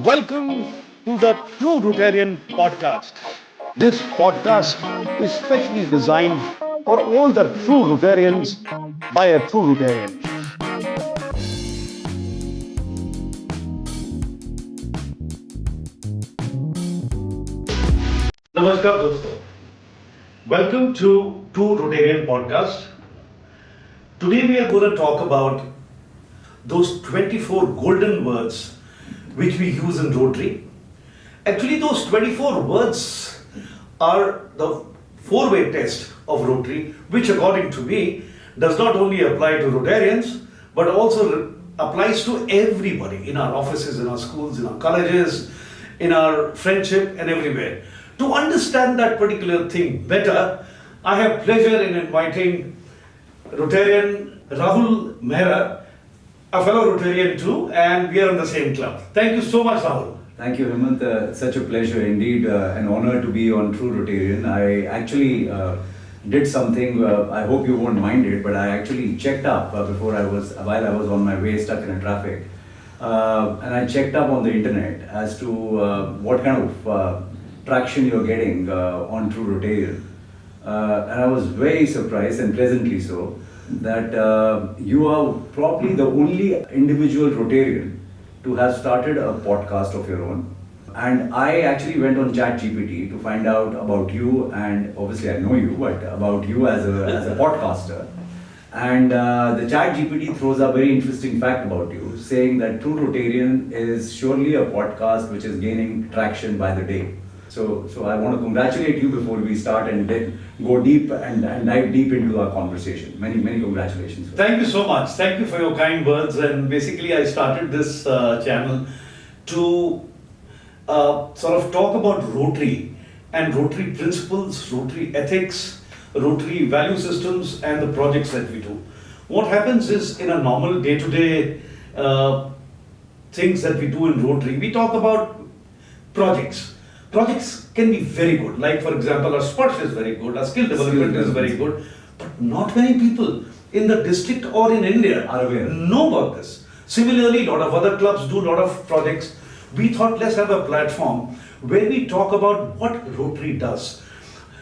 Welcome to the True Rotarian Podcast. This podcast is specially designed for all the true Rotarians by a true Rotarian. Namaskar, dosto. Welcome to True Rotarian Podcast. Today we are going to talk about those 24 golden words which we use in Rotary. Actually, those 24 words are the four-way test of Rotary, which according to me does not only apply to Rotarians but also applies to everybody in our offices, in our schools, in our colleges, in our friendship and everywhere. To understand that particular thing better, I have pleasure in inviting Rotarian Rahul Mehra, a fellow Rotarian too, and we are in the same club. Thank you so much, Rahul. Thank you, Hemant. Such a pleasure indeed, an honor to be on True Rotarian. I actually did something, I hope you won't mind it, but I actually checked up while I was on my way stuck in a traffic. And I checked up on the internet as to what kind of traction you're getting on True Rotarian. And I was very surprised, and pleasantly so, that you are probably the only individual Rotarian to have started a podcast of your own. And I actually went on ChatGPT to find out about you, and obviously I know you, but about you as a podcaster. And the ChatGPT throws a very interesting fact about you, saying that True Rotarian is surely a podcast which is gaining traction by the day. So I want to congratulate you before we start and then go deep and dive deep into our conversation. Many congratulations. Thank you so much. Thank you for your kind words. And basically, I started this channel to sort of talk about Rotary and Rotary principles, Rotary ethics, Rotary value systems, and the projects that we do. What happens is, in a normal day-to-day things that we do in Rotary, we talk about projects. Projects can be very good, like for example, our sports is very good, our skill development is very good, but not many people in the district or in India Are aware. know about this. Similarly, a lot of other clubs do a lot of projects. We thought, let's have a platform where we talk about what Rotary does.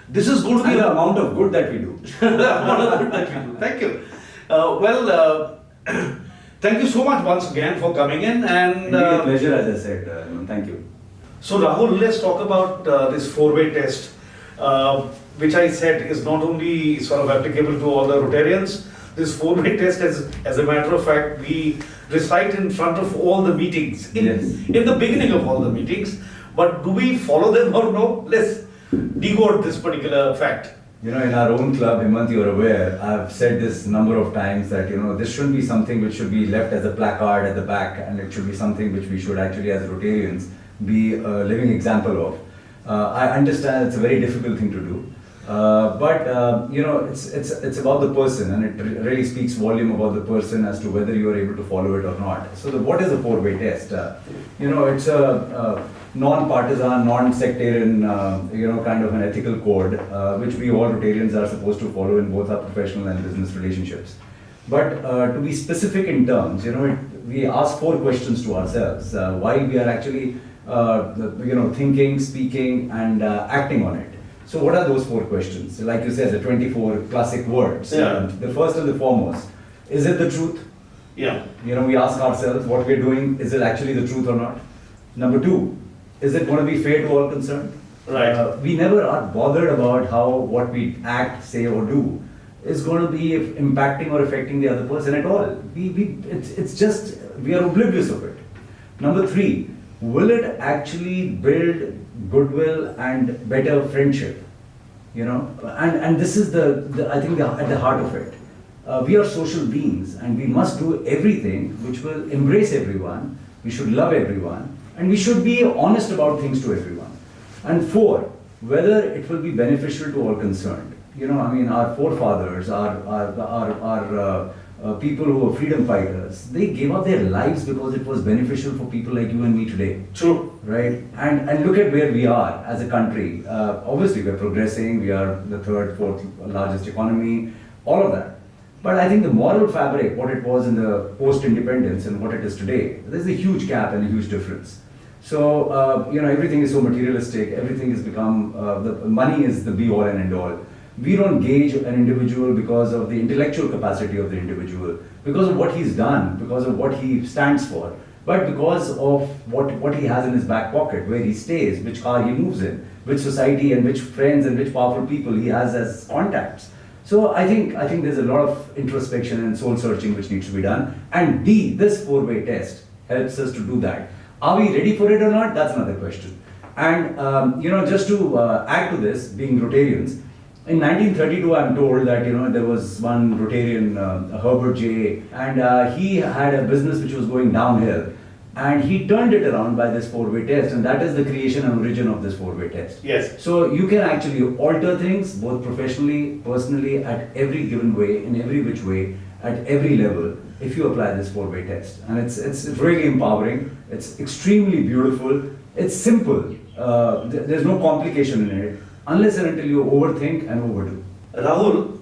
This is going to be And the amount of good that we do. Thank you. Thank you so much once again for coming in. And Indeed, a pleasure, as I said. Thank you. so Rahul, let's talk about this four-way test, which I said is not only sort of applicable to all the Rotarians. This four-way test, as a matter of fact, we recite in front of all the meetings, in the beginning of all the meetings. But do we follow them or no? Let's decode this particular fact. You know, in our own club, Hemant, you're aware, I've said this number of times that, this shouldn't be something which should be left as a placard at the back, and it should be something which we should actually, as Rotarians, be a living example of. I understand it's a very difficult thing to do, but it's about the person, and it really speaks volume about the person as to whether you are able to follow it or not. So what is a four-way test? It's a non-partisan, non-sectarian, kind of an ethical code, which we all Rotarians are supposed to follow in both our professional and business relationships. But to be specific in terms, we ask four questions to ourselves, why we are actually thinking, speaking, and acting on it. So what are those four questions? Like you said, the 24 classic words. Yeah. The first and the foremost, is it the truth? Yeah. We ask ourselves what we're doing, is it actually the truth or not? Number two, is it going to be fair to all concerned? Right. We never are bothered about how what we act, say, or do is going to be impacting or affecting the other person at all. It's just, we are oblivious of it. Number three, will it actually build goodwill and better friendship? And this is I think at the heart of it. We are social beings, and we must do everything which will embrace everyone. We should love everyone, and we should be honest about things to everyone. And four, whether it will be beneficial to all concerned. Our forefathers, our people who were freedom fighters, they gave up their lives because it was beneficial for people like you and me today. True. Right? And look at where we are as a country. Obviously, we're progressing. We are the third, fourth largest economy, all of that. But I think the moral fabric, what it was in the post-independence and what it is today, there's a huge gap and a huge difference. So, everything is so materialistic, everything has become, the money is the be all and end all. We don't gauge an individual because of the intellectual capacity of the individual, because of what he's done, because of what he stands for, but because of what he has in his back pocket, where he stays, which car he moves in, which society and which friends and which powerful people he has as contacts. So I think there's a lot of introspection and soul searching which needs to be done. And this four-way test helps us to do that. Are we ready for it or not? That's another question. And just to add to this, being Rotarians, in 1932, I'm told that there was one Rotarian, Herbert J. and he had a business which was going downhill, and he turned it around by this four-way test, and that is the creation and origin of this four-way test. Yes. So you can actually alter things both professionally, personally, at every given way, in every which way, at every level, if you apply this four-way test. And it's really empowering. It's extremely beautiful. It's simple. There's no complication in it, unless and until you overthink and overdo. Rahul,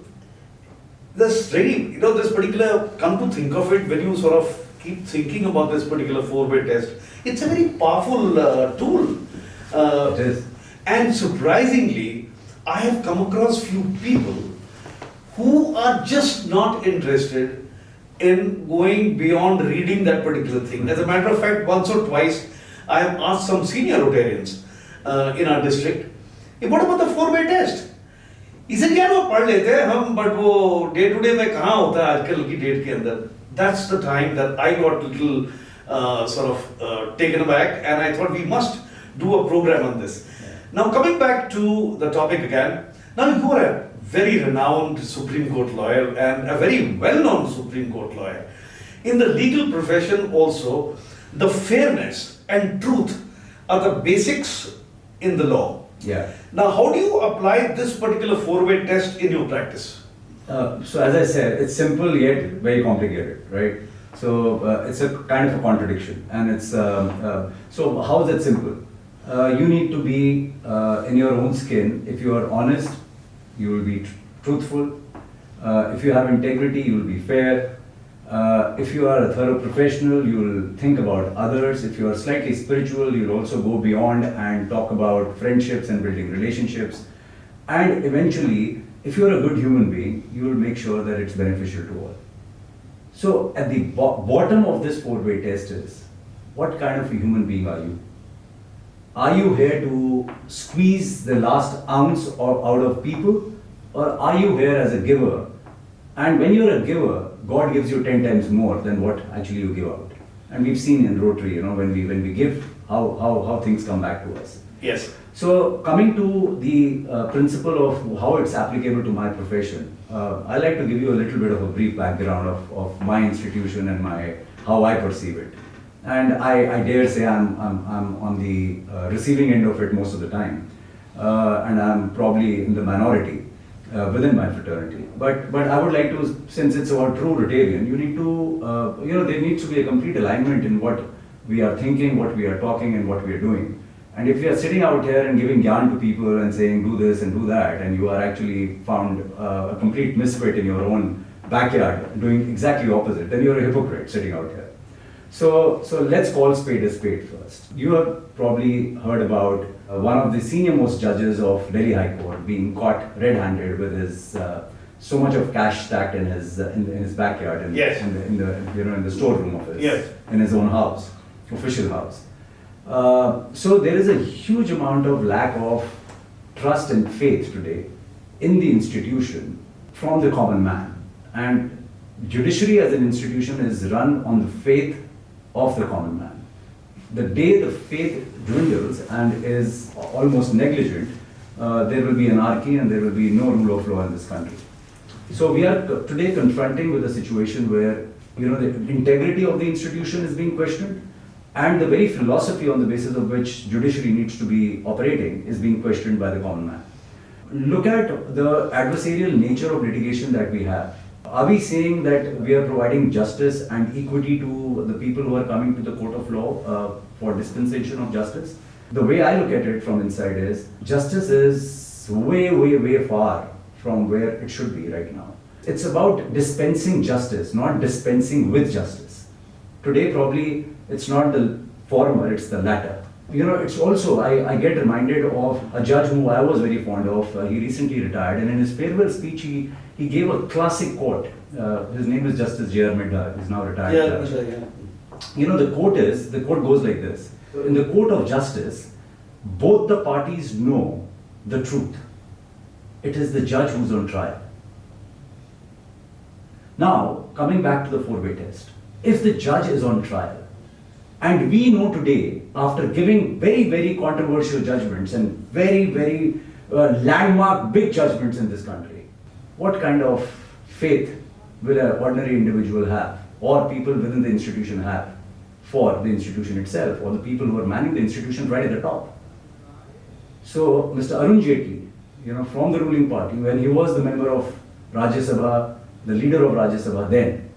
this particular, come to think of it, when you sort of keep thinking about this particular four-way test, it's a very powerful tool. It is. And surprisingly, I have come across few people who are just not interested in going beyond reading that particular thing. As a matter of fact, once or twice, I have asked some senior Rotarians in our district, hey, what about the four-way test? He said, yeah, वो पढ़ लेते हैं हम, but वो day to day में कहाँ होता है आजकल की डेट के अंदर. That's the time that I got a little taken aback, and I thought we must do a program on this. Yeah. Now coming back to the topic again, now you are a very renowned Supreme Court lawyer and a very well-known Supreme Court lawyer. In the legal profession also, the fairness and truth are the basics in the law. Yeah. Now, how do you apply this particular four-way test in your practice? So as I said, it's simple yet very complicated, right? So it's a kind of a contradiction, and it's so how is it simple? You need to be in your own skin. If you are honest, you will be truthful. If you have integrity, you will be fair. If you are a thorough professional, you will think about others. If you are slightly spiritual, you will also go beyond and talk about friendships and building relationships. And eventually, if you are a good human being, you will make sure that it's beneficial to all. So at the bottom of this four-way test is, what kind of a human being are you? Are you here to squeeze the last ounce out of people, or are you here as a giver? And when you're a giver, God gives you 10 times more than what actually you give out. And we've seen in Rotary, when we give, how things come back to us. Yes. So coming to the principle of how it's applicable to my profession, I'd like to give you a little bit of a brief background of my institution and how I perceive it. And I dare say I'm on the receiving end of it most of the time, and I'm probably in the minority within my fraternity. But I would like to, since it's about true Rotarian, you need to, there needs to be a complete alignment in what we are thinking, what we are talking, and what we are doing. And if you are sitting out here and giving yarn to people and saying do this and do that, and you are actually found a complete misfit in your own backyard doing exactly opposite, then you're a hypocrite sitting out here. So let's call spade a spade first. You have probably heard about one of the senior most judges of Delhi High Court being caught red-handed with his so much of cash stacked in his backyard, Yes. in the storeroom of his, Yes. in his own house, official house. So there is a huge amount of lack of trust and faith today in the institution from the common man. And judiciary as an institution is run on the faith of the common man. The day the faith dwindles and is almost negligent, there will be anarchy and there will be no rule of law in this country. So we are today confronting with a situation where the integrity of the institution is being questioned, and the very philosophy on the basis of which judiciary needs to be operating is being questioned by the common man. Look at the adversarial nature of litigation that we have. Are we saying that we are providing justice and equity to the people who are coming to the court of law for dispensation of justice? The way I look at it from inside is, justice is way, way, way far from where it should be right now. It's about dispensing justice, not dispensing with justice. Today, probably, it's not the former, it's the latter. It's also, I get reminded of a judge who I was very fond of. He recently retired, and in his farewell speech, he gave a classic quote. His name is Justice J.R. Midha. He's now retired judge. The quote goes like this. In the court of justice, both the parties know the truth. It is the judge who's on trial. Now, coming back to the four-way test. If the judge is on trial, and we know today, after giving very, very controversial judgments and very, very landmark big judgments in this country, what kind of faith will an ordinary individual have, or people within the institution have, for the institution itself, or the people who are manning the institution right at the top? So, Mr. Arun Jaitley, from the ruling party, when he was the member of Rajya Sabha, the leader of Rajya Sabha then,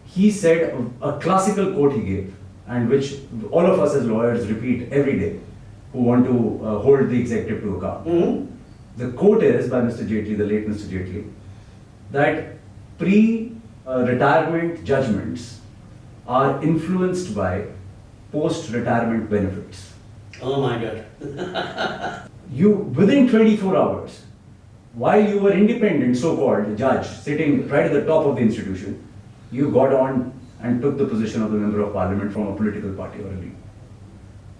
he said a classical quote he gave, and which all of us as lawyers repeat every day, who want to hold the executive to account. Mm-hmm. The quote is by Mr. Jaitley, the late Mr. Jaitley, that pre-retirement judgments are influenced by post-retirement benefits. Oh my God. Within 24 hours, while you were independent, so-called judge, sitting right at the top of the institution, you got on and took the position of the member of parliament from a political party or a league.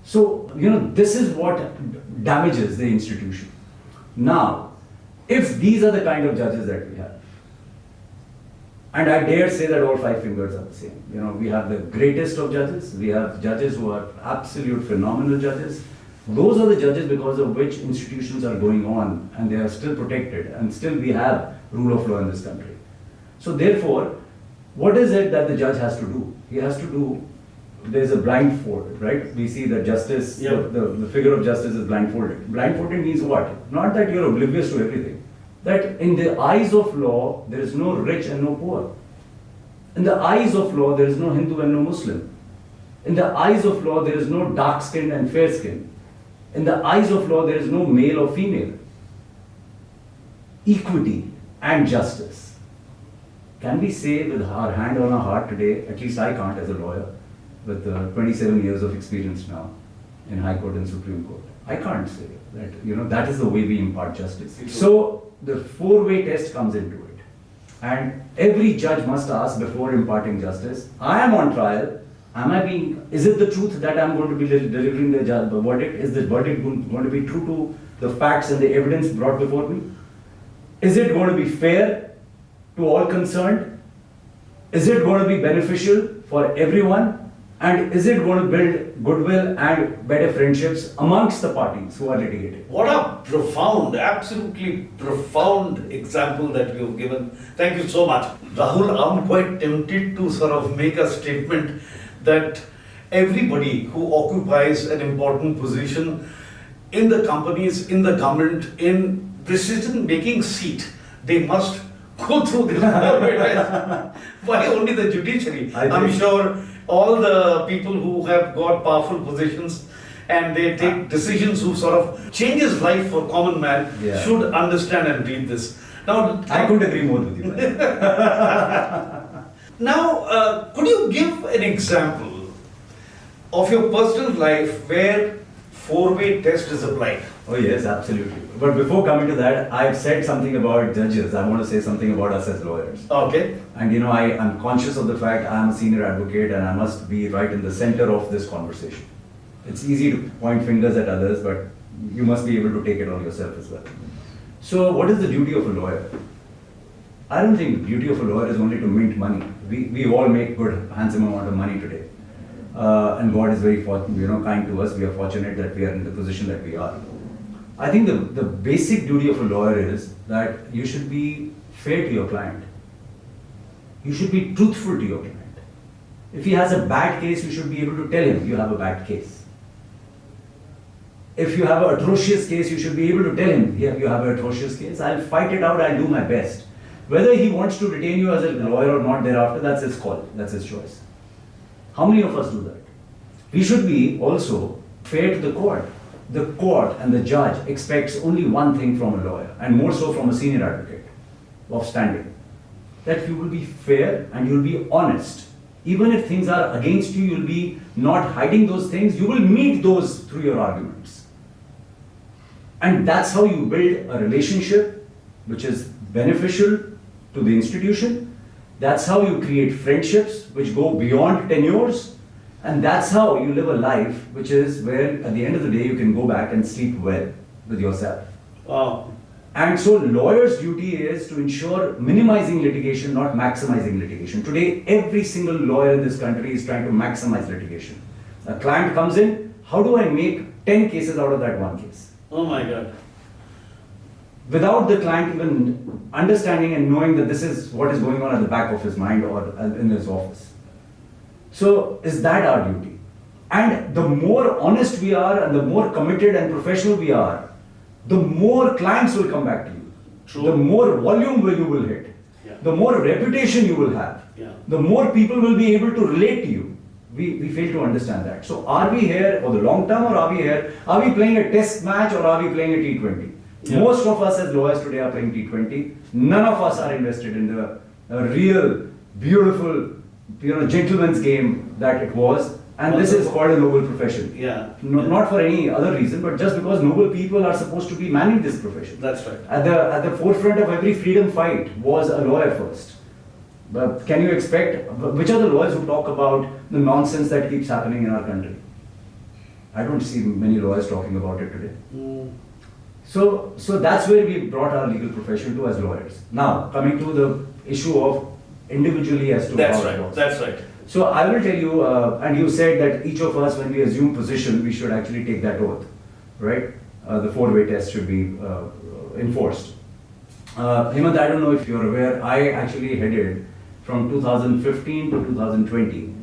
So, this is what damages the institution. Now, if these are the kind of judges that we have, and I dare say that all five fingers are the same. We have the greatest of judges, we have judges who are absolute phenomenal judges. Those are the judges because of which institutions are going on and they are still protected, and still we have rule of law in this country. So therefore, what is it that the judge has to do? He has to do, there's a blindfold, right? We see that justice, the figure of justice is blindfolded. Blindfolded means what? Not that you're oblivious to everything. That in the eyes of law, there is no rich and no poor. In the eyes of law, there is no Hindu and no Muslim. In the eyes of law, there is no dark-skinned and fair-skinned. In the eyes of law, there is no male or female. Equity and justice. Can we say with our hand on our heart today, at least I can't as a lawyer, with 27 years of experience now in High Court and Supreme Court, I can't say that, that is the way we impart justice. So the four-way test comes into it. And every judge must ask before imparting justice, I am on trial, is it the truth that I am going to be delivering the verdict? Is the verdict going to be true to the facts and the evidence brought before me? Is it going to be fair to all concerned? Is it going to be beneficial for everyone? And is it going to build goodwill and better friendships amongst the parties who are litigating? What a profound, absolutely profound example that you've given. Thank you so much. Rahul, I'm quite tempted to sort of make a statement that everybody who occupies an important position in the companies, in the government, in decision-making seat, they must go through this four-way test. Why only the judiciary? I'm sure all the people who have got powerful positions and they take decisions who sort of changes life for common man should understand and read this. Now, I couldn't agree more with you. Now, could you give an example of your personal life where four-way test is applied? Oh yes, absolutely. But before coming to that, I've said something about judges. I want to say something about us as lawyers. Okay. And I'm conscious of the fact I am a senior advocate and I must be right in the center of this conversation. It's easy to point fingers at others, but you must be able to take it on yourself as well. So what is the duty of a lawyer? I don't think the duty of a lawyer is only to mint money. We all make good, handsome amount of money today. And God is very kind to us. We are fortunate that we are in the position that we are. I think the basic duty of a lawyer is that you should be fair to your client. You should be truthful to your client. If he has a bad case, you should be able to tell him you have a bad case. If you have an atrocious case, you should be able to tell him you have an atrocious case. I'll fight it out, I'll do my best. Whether he wants to retain you as a lawyer or not thereafter, that's his call, that's his choice. How many of us do that? We should be also fair to the court. The court and the judge expects only one thing from a lawyer, and more so from a senior advocate of standing. That you will be fair and you will be honest, Even if things are against you, you'll be not hiding those things. You will meet those through your arguments. And that's how you build a relationship which is beneficial to the institution. That's how you create friendships which go beyond tenures. And that's how you live a life which is where at the end of the day you can go back and sleep well with yourself. Wow. And so lawyers' duty is to ensure minimizing litigation, not maximizing litigation. Today, every single lawyer in this country is trying to maximize litigation. A client comes in, how do I make 10 cases out of that one case? Oh my God. Without the client even understanding and knowing that this is what is going on at the back of his mind or in his office. So, is that our duty? And the more honest we are and the more committed and professional we are, the more clients will come back to you. True. The more volume you will hit. Yeah. The more reputation you will have. Yeah. The more people will be able to relate to you. We fail to understand that. So are we here for the long term or are we here? Are we playing a test match or are we playing a T20? Yeah. Most of us as lawyers today are playing T20. None of us are invested in the real, beautiful, gentleman's game that it was. And this is called a noble profession. Yeah. Not for any other reason, but just because noble people are supposed to be manning this profession. That's right. At the forefront of every freedom fight was a lawyer first. But can you expect, which are the lawyers who talk about the nonsense that keeps happening in our country? I don't see many lawyers talking about it today. Mm. So that's where we brought our legal profession to as lawyers. Now, coming to the issue of individually as to That's how it right. works. That's right. So I will tell you, and you said that each of us, when we assume position, we should actually take that oath, right? The four-way test should be enforced. Hemant, I don't know if you're aware, I actually headed from 2015 to 2020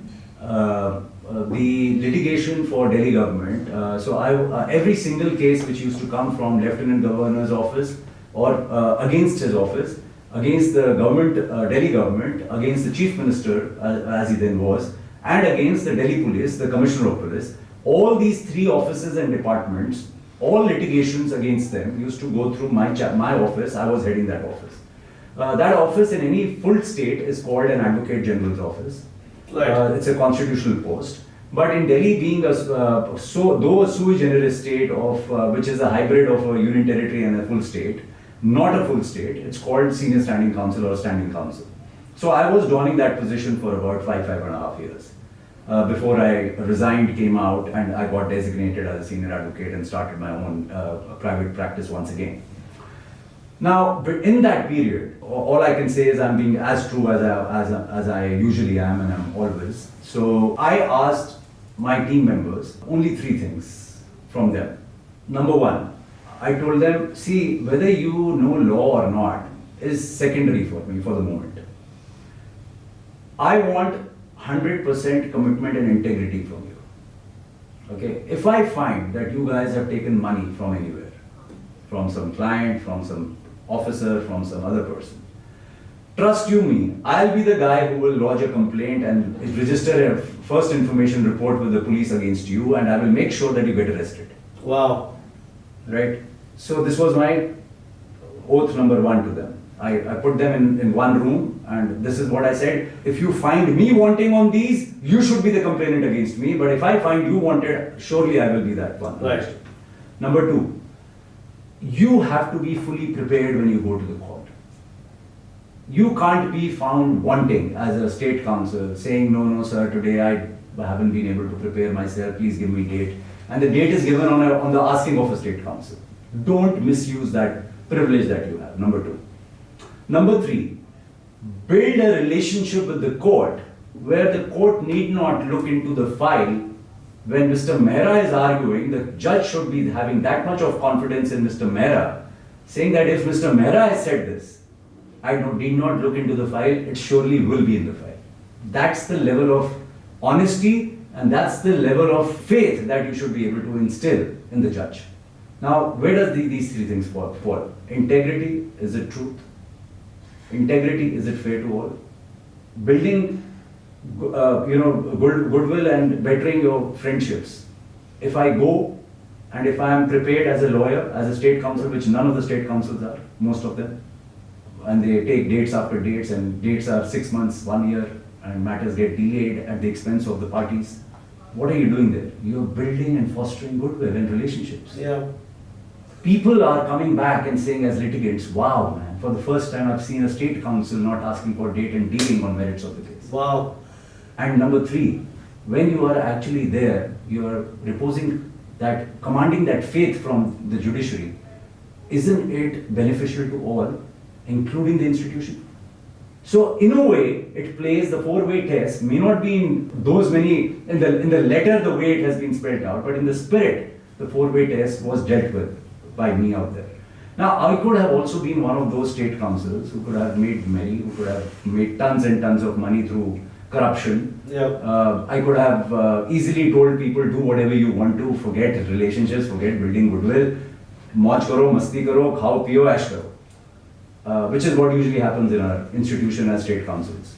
the litigation for Delhi government. So every single case which used to come from Lieutenant Governor's office or against his office, against the government, Delhi government, against the Chief Minister, as he then was, and against the Delhi Police, the Commissioner of Police. All these three offices and departments, all litigations against them used to go through my office. I was heading that office. That office in any full state is called an Advocate General's office. Right. It's a constitutional post. But in Delhi being though a sui generis state of which is a hybrid of a union territory and a full state, not a full state, it's called Senior Standing Counsel or Standing Counsel. So I was donning that position for about 5.5 years. Before I resigned, came out, and I got designated as a senior advocate and started my own private practice once again. Now, in that period, all I can say is I'm being as true as I usually am, and I'm always. So I asked my team members only 3 things from them. Number 1, I told them, see, whether you know law or not is secondary for me for the moment. I want 100% commitment and integrity from you. Okay? If I find that you guys have taken money from anywhere, from some client, from some officer, from some other person, trust you me, I'll be the guy who will lodge a complaint and register a first information report with the police against you, and I will make sure that you get arrested. Wow. Right? So this was my oath number 1 to them. I put them in one room, and this is what I said: if you find me wanting on these, you should be the complainant against me, but if I find you wanted, surely I will be that one. Right. Number 2, you have to be fully prepared when you go to the court. You can't be found wanting as a state counsel, saying, no sir, today I haven't been able to prepare myself, please give me date. And the date is given on the asking of a state counsel. Don't misuse that privilege that you have, number 2. Number 3, build a relationship with the court where the court need not look into the file. When Mr. Mehra is arguing, the judge should be having that much of confidence in Mr. Mehra, saying that if Mr. Mehra has said this, I did not look into the file, it surely will be in the file. That's the level of honesty, and that's the level of faith that you should be able to instill in the judge. Now, where does these 3 things fall? Integrity, is it truth? Integrity, is it fair to all? Building goodwill and bettering your friendships. If I go and if I am prepared as a lawyer, as a state counsel, which none of the state counsels are, most of them, and they take dates after dates, and dates are 6 months, 1 year, and matters get delayed at the expense of the parties, what are you doing there? You're building and fostering goodwill and relationships. Yeah. People are coming back and saying as litigants, wow man, for the first time I've seen a state council not asking for date and dealing on merits of the case. Wow. And number three, when you are actually there, you are reposing that, commanding that faith from the judiciary, isn't it beneficial to all, including the institution? So in a way, it plays the four-way test, may not be in those many, in the letter the way it has been spelled out, but in the spirit, the four-way test was dealt with by me out there. Now, I could have also been one of those state councils who could have made money, who could have made tons and tons of money through corruption. Yeah. I could have easily told people, do whatever you want to, forget relationships, forget building goodwill, mauj karo, masti karo, khao, piyo, ash karo. Which is what usually happens in our institution as state councils.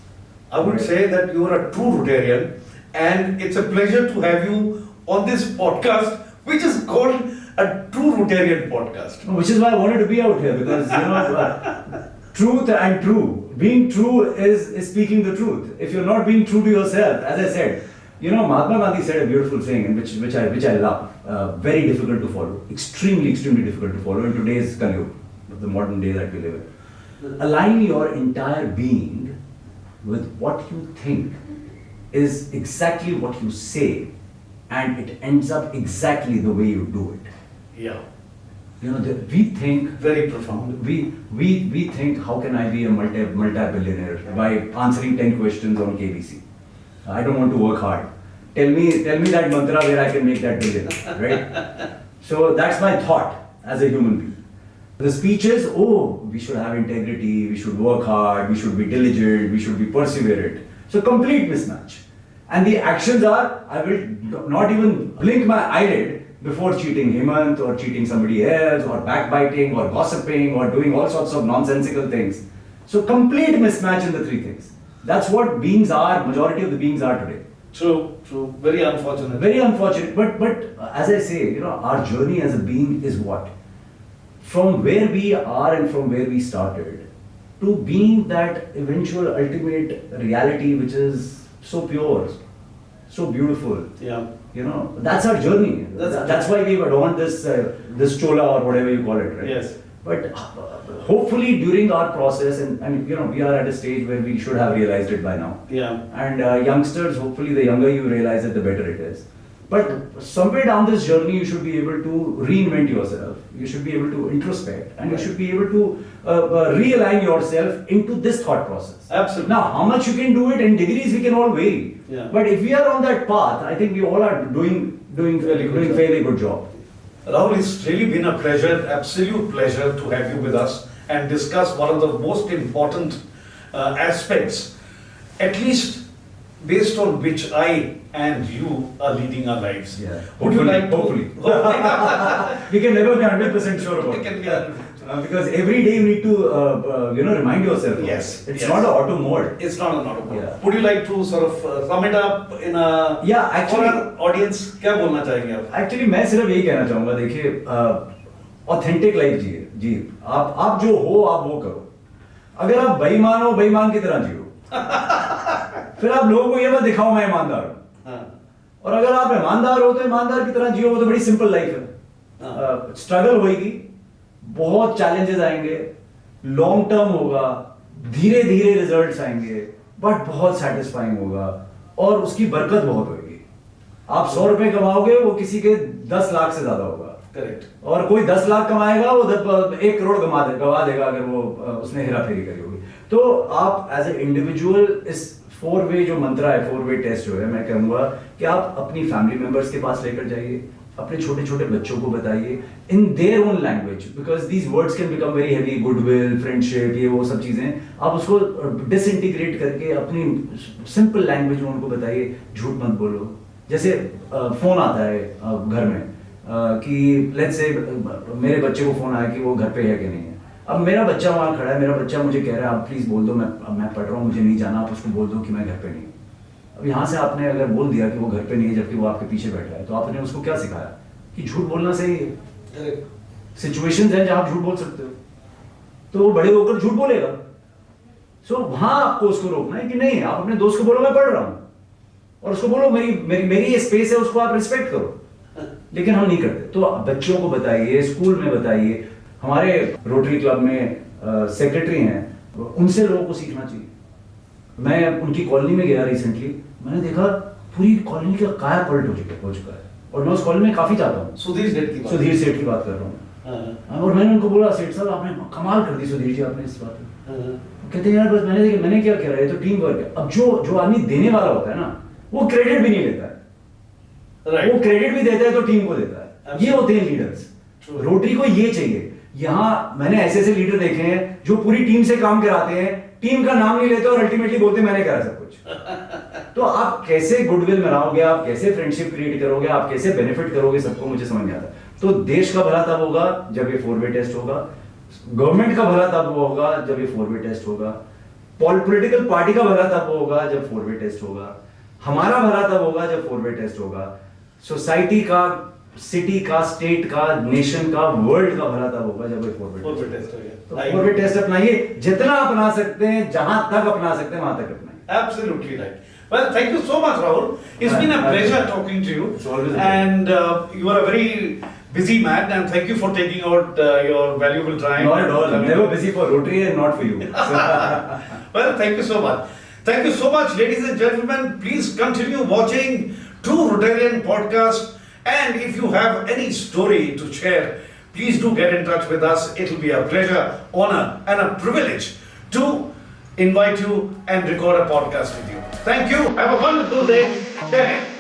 I would say that you are a true Rotarian, and it's a pleasure to have you on this podcast, which is called a True Rotarian Podcast. Which is why I wanted to be out here, because truth and true. Being true is speaking the truth. If you're not being true to yourself, as I said, Mahatma Gandhi said a beautiful saying, and which I love. Very difficult to follow, extremely difficult to follow in today's Kali, the modern day that we live in. Align your entire being with what you think is exactly what you say, and it ends up exactly the way you do it. Yeah. We think very profound. We think, how can I be a multi-billionaire by answering 10 questions on KBC? I don't want to work hard. Tell me that mantra where I can make that billion, right? So that's my thought as a human being. The speech is, we should have integrity, we should work hard, we should be diligent, we should be perseverant. So complete mismatch. And the actions are, I will not even blink my eyelid before cheating Hemant or cheating somebody else or backbiting or gossiping or doing all sorts of nonsensical things. So complete mismatch in the three things. That's what beings are, majority of the beings are today. True. Very unfortunate. Very unfortunate. But as I say, our journey as a being is what? From where we are and from where we started to being that eventual ultimate reality which is so pure, so beautiful. Yeah. That's our journey. That's why we've adorned this chola or whatever you call it, right? Yes. But hopefully during our process, and we are at a stage where we should have realized it by now. Yeah. And youngsters, hopefully the younger you realize it, the better it is. But somewhere down this journey, you should be able to reinvent yourself. You should be able to introspect, and you should be able to realign yourself into this thought process. Absolutely. Now, how much you can do it in degrees, we can all vary. Yeah. But if we are on that path, I think we all are doing fairly good job. Rahul, it's really been a pleasure, absolute pleasure to have you with us and discuss one of the most important aspects, at least based on which I and you are leading our lives. Yeah. Would you like to? Hopefully. We can never be 100% sure about We can it. be 100%. Because every day you need to, remind yourself. Yes. It's yes. not an auto mode. It's not an auto mode. Yeah. Would you like to sort of sum it up in a Yeah, actually, for our audience? क्या बोलना चाहेंगे आप? Actually, मैं सिर्फ यही कहना चाहूँगा, देखिए, ऑथेंटिक लाइफ जी, आप जो हो आप वो करो. अगर आप बेईमान हो, बेईमान की तरह जियो. फिर आप लोगों को ये मत दिखाओ मैं ईमानदार हूँ. और अगर आप ईमानदार हो तो ईमानदार की तरह जियो, वो तो बड़ी सिंपल लाइफ है. स्ट्रगल होगी, बहुत चैलेंजेस आएंगे, लॉन्ग टर्म होगा, धीरे धीरे रिजल्ट्स आएंगे, बट बहुत सेटिस्फाइंग होगा और उसकी बरकत बहुत होगी. आप 100 रुपए कमाओगे, वो किसी के 10 लाख से ज्यादा होगा. करेक्ट. और कोई 10 लाख कमाएगा, वो 1 करोड़ गवा देगा अगर वो उसने हेरा फेरी करी होगी. तो आप एज ए इंडिविजुअल इस 4-वे जो मंत्रा है, 4-वे टेस्ट जो है, मैं कहूँगा कि आप अपनी फैमिली मेंबर्स के पास लेकर जाइए, अपने छोटे छोटे बच्चों को बताइए in their own language, because these words can become very heavy, goodwill, friendship, ये वो सब चीज़ें. आप उसको डिसइंटीग्रेट करके अपनी सिंपल लैंग्वेज में उनको बताइए. झूठ मत बोलो. जैसे फ़ोन आता है घर में कि लेट्स से मेरे बच्चे को फ़ोन आया कि वो घर पे है कि नहीं है. अब मेरा बच्चा वहाँ खड़ा है, मेरा बच्चा मुझे कह रहा है आप प्लीज़ बोल दो, मैं पढ़ रहा हूँ, मुझे नहीं जाना, आप उसको बोल दो कि मैं घर पे नहीं हूँ. अब यहाँ से आपने अगर बोल दिया कि वो घर पे नहीं है जबकि वो आपके पीछे बैठा है, तो आपने उसको क्या सिखाया कि झूठ बोलना सही है. सिचुएशंस हैं जहाँ आप झूठ बोल सकते हो, तो वो बड़े होकर झूठ बोलेगा. सो वहां आपको उसको रोकना है कि नहीं, आप अपने दोस्त को बोलो मैं पढ़ रहा हूं, और उसको बोलो मेरी मेरी मेरी ये स्पेस है, उसको आप रिस्पेक्ट करो। लेकिन हम नहीं करते। तो बच्चों को बताइए, स्कूल में बताइए, हमारे रोटरी क्लब में सेक्रेटरी हैं, उनसे लोगों को सीखना चाहिए। मैं उनकी कॉलोनी में गया रिसेंटली, मैंने देखा पूरी कॉलोनी का काया पलट हो चुका है, और मैं उस कॉलोनी में काफी जाता हूँ। सुधीर सेठ की बात कर रहा हूँ। और मैंने उनको बोला, सेठ साहब आपने कमाल कर दी सुधीर जी, आपने इस बात में। कहते हैं यार बस मैंने क्या कह रहा है, तो टीम वर्क है। अब जो आदमी देने वाला होता है ना, वो क्रेडिट भी नहीं लेता है, वो क्रेडिट भी देता है तो टीम को देता है। ये होते हैं लीडर्स। रोटरी को ये चाहिए। यहाँ मैंने ऐसे ऐसे लीडर देखे हैं जो पूरी टीम से काम कराते हैं, टीम का नाम नहीं लेते और अल्टीमेटली बोलते मैंने करा सब कुछ। तो आप कैसे गुडविल बनाओगे, आप कैसे फ्रेंडशिप क्रिएट करोगे, आप कैसे बेनिफिट करोगे, सबको मुझे समझ नहीं आता। तो देश का भला तब होगा जब ये 4-वे टेस्ट होगा, गवर्नमेंट का भला तब होगा जब ये 4-वे टेस्ट होगा, पॉलिटिकल पार्टी का भला तब होगा जब 4-वे टेस्ट होगा, हमारा भला तब होगा जब 4-वे टेस्ट होगा, सोसाइटी का, सिटी का, स्टेट का, नेशन का, वर्ल्ड का भला तब होगा जब ये 4-वे टेस्ट हो गया। तो 4-वे टेस्ट अपनाइए, जितना अपना सकते हैं, जहां तक अपना सकते हैं वहां तक अपनाइए। Absolutely right. Well, thank you so much, Rahul. It's been a pleasure talking to you. It's always a and you are a very busy man, and thank you for taking out your valuable time. Not at all. I'm never busy for Rotary and not for you. Well, thank you so much. Thank you so much, ladies and gentlemen. Please continue watching True Rotarian Podcast. And if you have any story to share, please do get in touch with us. It will be a pleasure, honor, and a privilege to invite you and record a podcast with you. Thank you. Have a wonderful day. Jai Hind.